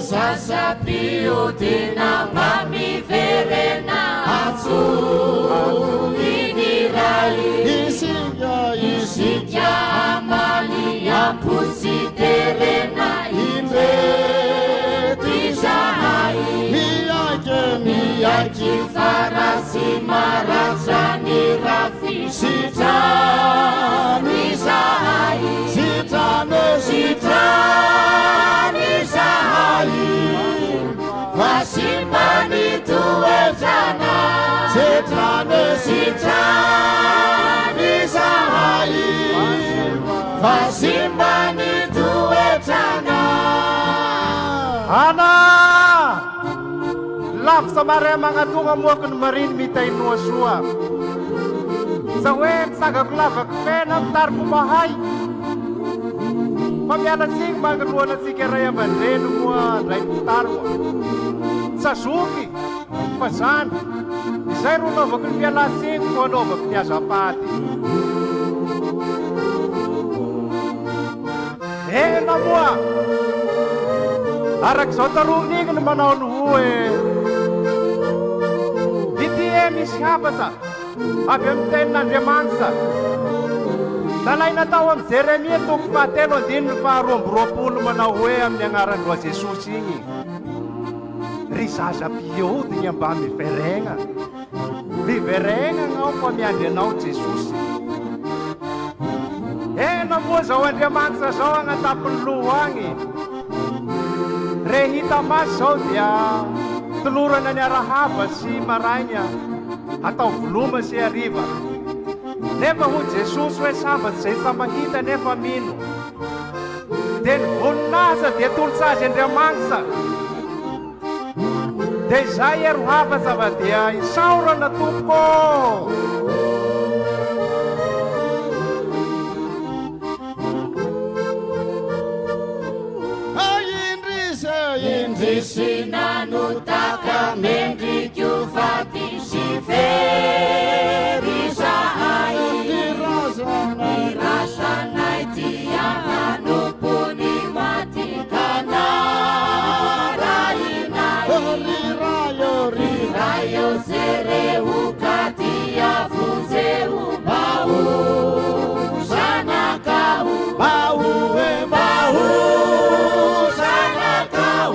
Sasabiutina mamiverena atsu inirai Isika amali ampusiterena inde tizahai Miyaki farasi marajani rafi Sitani sahai Sitani sahai Vasimbani tuwetana Sitani sahai Vasimbani tuwetana Ana Laf samare mga tunga mo kun marin mitay nuasua Sa web sagaglavak penam tar kumahay Pagyanan sing magaluwa na si Keraya Bandreno mo ay putarwa Sa suki Pasan Isay runo bakul piala sing ko no baknya sapati na mo Arak sotaruni kan manaon huwe DTM siapa sa Abem tenan demansa Talay na tawam Jeremia tuk patelo din parum bropul manawe am nyangaran wa Jesus ingi Risasa pio dinya bami ferenga Di ferenga ngau pamiande nau Jesus na mo zawan demansa zawan atapun luwangi Rehita masod ya Teluran na rahaba si maranya Atau fluma si arriba Neva hu Jesus we sabat se samahita neva mino Den hunasa de tulsa jendre mangsa De jaya ruhaba sabatia isaura na tupo Sinanu taka mendri kufati si feri sahai Dirasa naiti yang anu puni mati kana Rirayo sereu katia fuzeu bau Sana kau bau bau Sana kau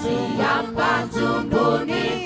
Siapa sumbuni